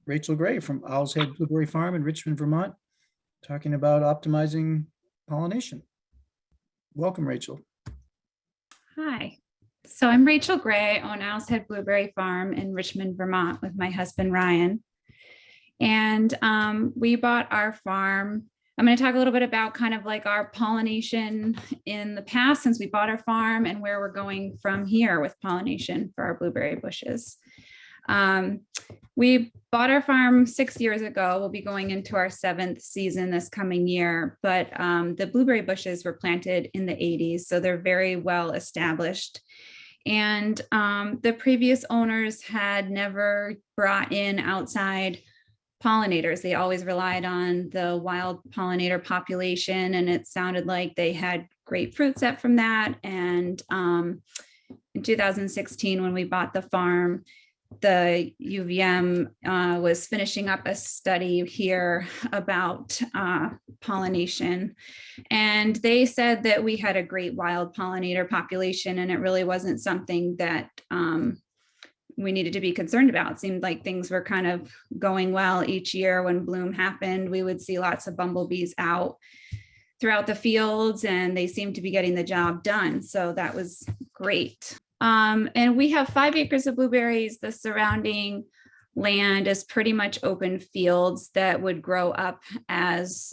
Rachel Gray from Owl's Head Blueberry Farm in Richmond, Vermont, talking about optimizing pollination. Welcome, Rachel. Hi. So I'm Rachel Gray on Owl's Head Blueberry Farm in Richmond, Vermont with my husband, Ryan. And we bought our farm. I'm going to talk a little bit about kind of like our pollination in the past since we bought our farm and where we're going from here with pollination for our blueberry bushes. We bought our farm 6 years ago. We'll be going into our 7th season this coming year, but the blueberry bushes were planted in the 80s, so they're very well established. And the previous owners had never brought in outside pollinators. They always relied on the wild pollinator population, and it sounded like they had great fruit set from that. And in 2016, when we bought the farm, the UVM was finishing up a study here about pollination. And they said that we had a great wild pollinator population, and it really wasn't something that we needed to be concerned about. It seemed like things were kind of going well each year. When bloom happened, we would see lots of bumblebees out throughout the fields, and they seemed to be getting the job done. So that was great. And we have 5 acres of blueberries. The surrounding land is pretty much open fields that would grow up as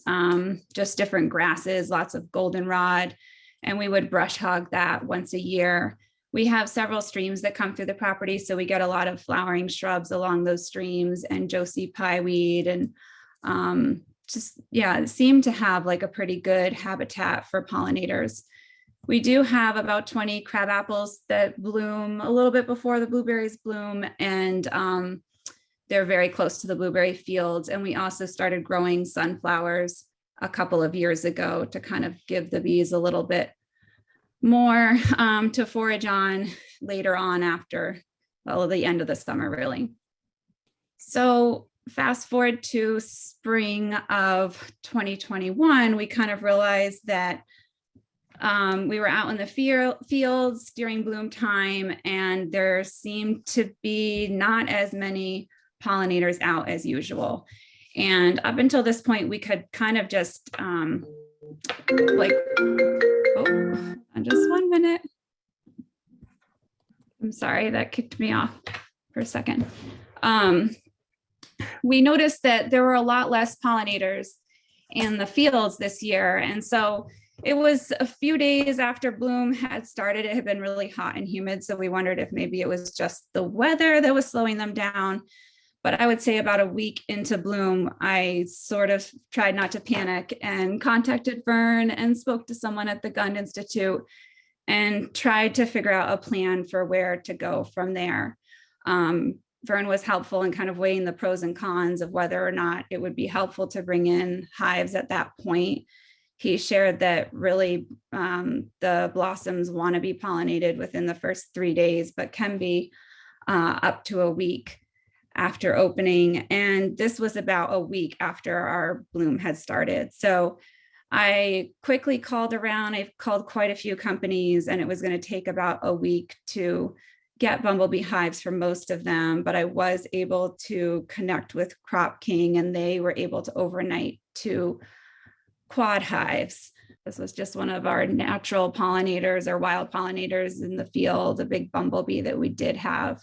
just different grasses, lots of goldenrod, and we would brush hog that once a year. We have several streams that come through the property, so we get a lot of flowering shrubs along those streams and Josie pieweed, and it seemed to have like a pretty good habitat for pollinators. We do have about 20 crab apples that bloom a little bit before the blueberries bloom, and they're very close to the blueberry fields. And we also started growing sunflowers a couple of years ago to kind of give the bees a little bit more to forage on later on after the end of the summer, really. So fast forward to spring of 2021, we kind of realized that we were out in the fields during bloom time, and there seemed to be not as many pollinators out as usual. And up until this point, we could kind of just just 1 minute. I'm sorry, that kicked me off for a second. We noticed that there were a lot less pollinators in the fields this year. And so it was a few days after bloom had started. It had been really hot and humid, so we wondered if maybe it was just the weather that was slowing them down. But I would say about a week into bloom, I sort of tried not to panic and contacted Vern and spoke to someone at the Gund Institute and tried to figure out a plan for where to go from there. Vern was helpful in kind of weighing the pros and cons of whether or not it would be helpful to bring in hives at that point. He shared that really the blossoms want to be pollinated within the first 3 days, but can be up to a week after opening. And this was about a week after our bloom had started. So I quickly called around. I've called quite a few companies, and it was going to take about a week to get bumblebee hives for most of them, but I was able to connect with Crop King, and they were able to overnight to quad hives. This was just one of our natural pollinators or wild pollinators in the field, a big bumblebee that we did have.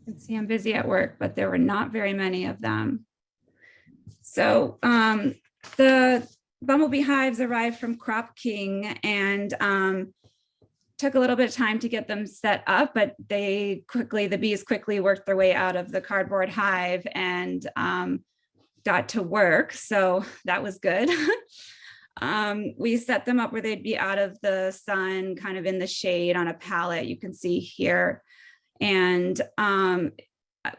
You can see I'm busy at work, but there were not very many of them. So the bumblebee hives arrived from Crop King, and took a little bit of time to get them set up, but the bees quickly worked their way out of the cardboard hive and got to work. So that was good. We set them up where they'd be out of the sun, kind of in the shade on a pallet, you can see here. And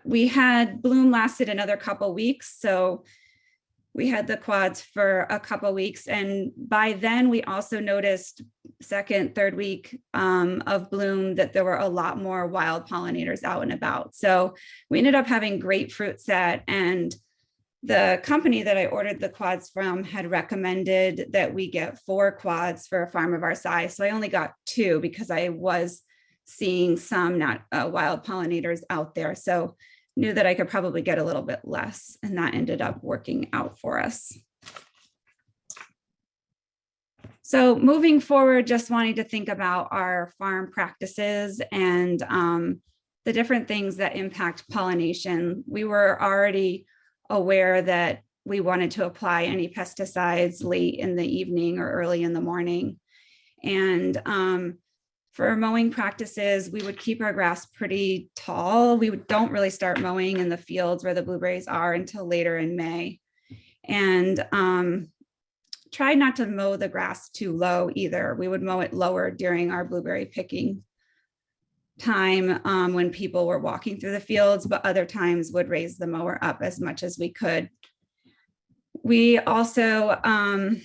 we had bloom lasted another couple weeks. So we had the quads for a couple of weeks. And by then we also noticed second, third week of bloom that there were a lot more wild pollinators out and about. So we ended up having great fruit set, and the company that I ordered the quads from had recommended that we get 4 quads for a farm of our size. So I only got 2 because I was seeing some not wild pollinators out there. So knew that I could probably get a little bit less, and that ended up working out for us. So moving forward, just wanting to think about our farm practices and the different things that impact pollination. We were already aware that we wanted to apply any pesticides late in the evening or early in the morning. And for mowing practices, we would keep our grass pretty tall. We don't really start mowing in the fields where the blueberries are until later in May. And try not to mow the grass too low either. We would mow it lower during our blueberry picking time when people were walking through the fields, but other times would raise the mower up as much as we could. We also are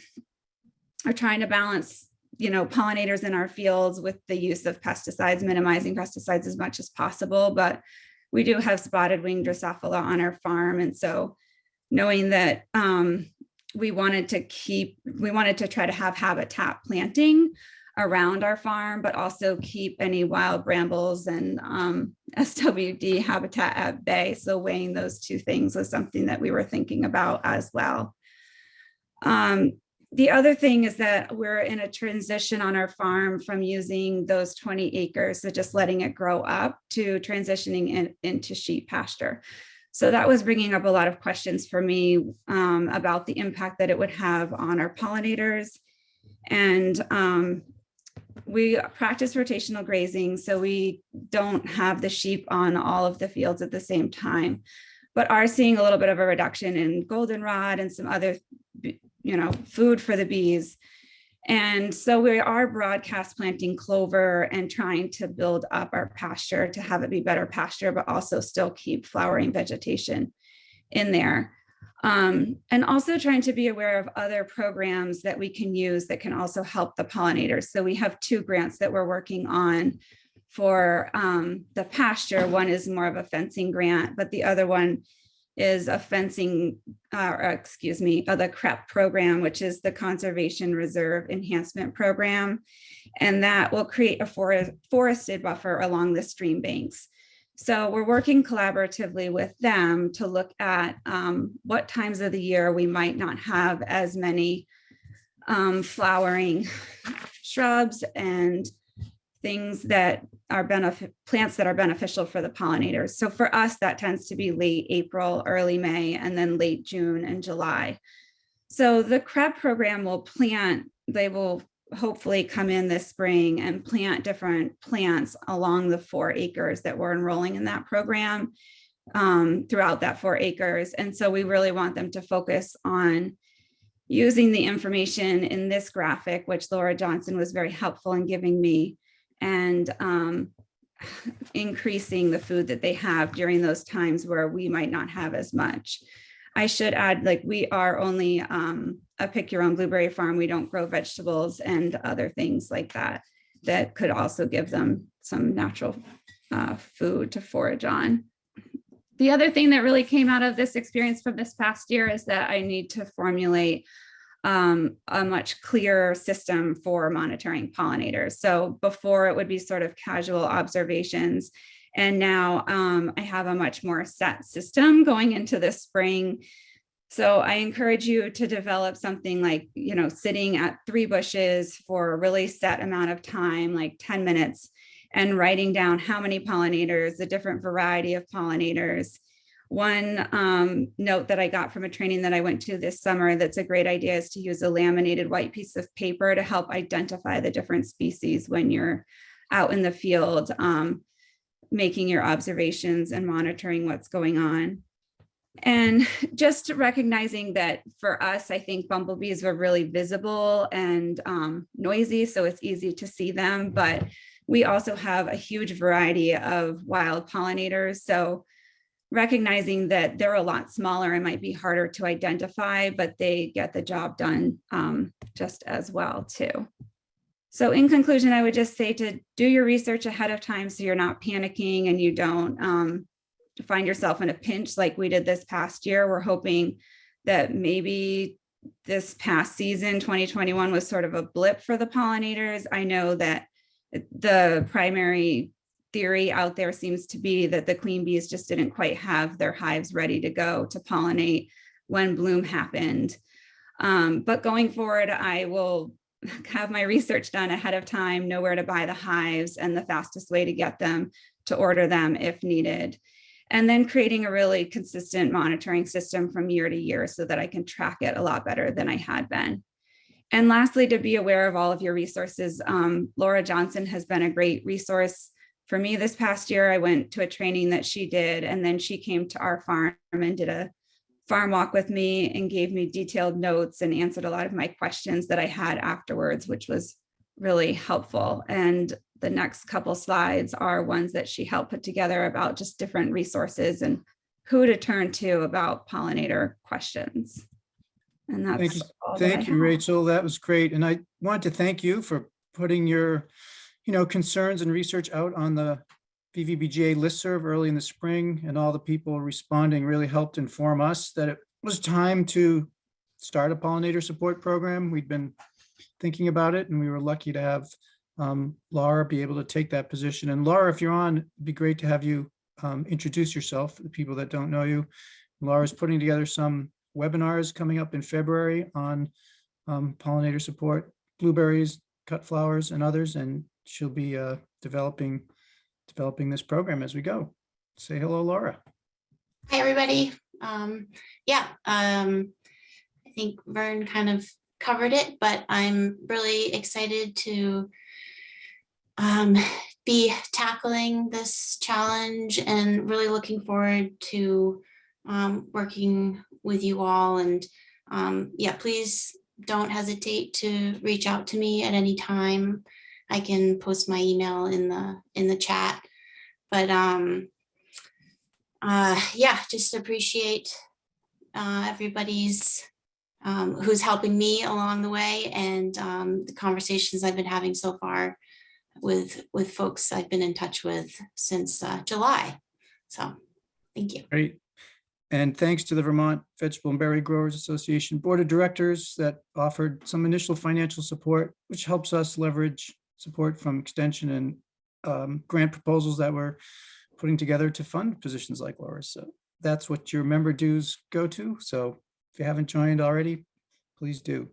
trying to balance, pollinators in our fields with the use of pesticides, minimizing pesticides as much as possible. But we do have spotted wing Drosophila on our farm. And so knowing that we wanted to try to have habitat planting around our farm, but also keep any wild brambles and SWD habitat at bay. So weighing those 2 things was something that we were thinking about as well. The other thing is that we're in a transition on our farm from using those 20 acres, so just letting it grow up, to transitioning into sheep pasture. So that was bringing up a lot of questions for me about the impact that it would have on our pollinators. And we practice rotational grazing, so we don't have the sheep on all of the fields at the same time, but are seeing a little bit of a reduction in goldenrod and some other, food for the bees. And so we are broadcast planting clover and trying to build up our pasture to have it be better pasture, but also still keep flowering vegetation in there. And also trying to be aware of other programs that we can use that can also help the pollinators. So we have 2 grants that we're working on for the pasture. One is more of a fencing grant, but the other one is a the CREP program, which is the Conservation Reserve Enhancement Program. And that will create a forested buffer along the stream banks. So we're working collaboratively with them to look at what times of the year we might not have as many flowering shrubs and things that are plants that are beneficial for the pollinators. So for us, that tends to be late April, early May, and then late June and July. So the CREP program they will hopefully come in this spring and plant different plants along the 4 acres that we're enrolling in that program throughout that 4 acres. And so we really want them to focus on using the information in this graphic, which Laura Johnson was very helpful in giving me, and increasing the food that they have during those times where we might not have as much. I should add, we are only a pick your own blueberry farm. We don't grow vegetables and other things like that could also give them some natural food to forage on. The other thing that really came out of this experience from this past year is that I need to formulate a much clearer system for monitoring pollinators. So before it would be sort of casual observations, and now I have a much more set system going into this spring. So I encourage you to develop something like, sitting at 3 bushes for a really set amount of time, like 10 minutes, and writing down how many pollinators, the different variety of pollinators. One note that I got from a training that I went to this summer that's a great idea is to use a laminated white piece of paper to help identify the different species when you're out in the field, making your observations and monitoring what's going on. And just recognizing that for us, I think bumblebees were really visible and noisy, so it's easy to see them, but we also have a huge variety of wild pollinators. So recognizing that they're a lot smaller and might be harder to identify, but they get the job done just as well too. So in conclusion, I would just say to do your research ahead of time so you're not panicking and you don't find yourself in a pinch like we did this past year. We're hoping that maybe this past season, 2021, was sort of a blip for the pollinators. I know that the primary theory out there seems to be that the queen bees just didn't quite have their hives ready to go to pollinate when bloom happened. But going forward, I will have my research done ahead of time, know where to buy the hives and the fastest way to get them, to order them if needed. And then creating a really consistent monitoring system from year to year so that I can track it a lot better than I had been. And lastly, to be aware of all of your resources. Laura Johnson has been a great resource for me this past year. I went to a training that she did, and then she came to our farm and did a farm walk with me and gave me detailed notes and answered a lot of my questions that I had afterwards, which was really helpful. And the next couple slides are ones that she helped put together about just different resources and who to turn to about pollinator questions. And that's Thank you. all that I Thank you, have. Rachel. That was great. And I want to thank you for putting your, concerns and research out on the VVBGA listserv early in the spring, and all the people responding really helped inform us that it was time to start a pollinator support program. We'd been thinking about it, and we were lucky to have Laura be able to take that position. And Laura, if you're on, it'd be great to have you introduce yourself to the people that don't know you. Laura's putting together some webinars coming up in February on pollinator support, blueberries, cut flowers, and others, and she'll be developing this program as we go. Say hello, Laura. Hi, everybody. I think Vern kind of covered it, but I'm really excited to be tackling this challenge and really looking forward to working with you all. And please don't hesitate to reach out to me at any time. I can post my email in the chat. But just appreciate everybody's who's helping me along the way, and the conversations I've been having so far with folks I've been in touch with since July. So thank you. Great. And thanks to the Vermont Vegetable and Berry Growers Association Board of Directors that offered some initial financial support, which helps us leverage support from extension and grant proposals that we're putting together to fund positions like Laura's. So that's what your member dues go to. So if you haven't joined already, please do.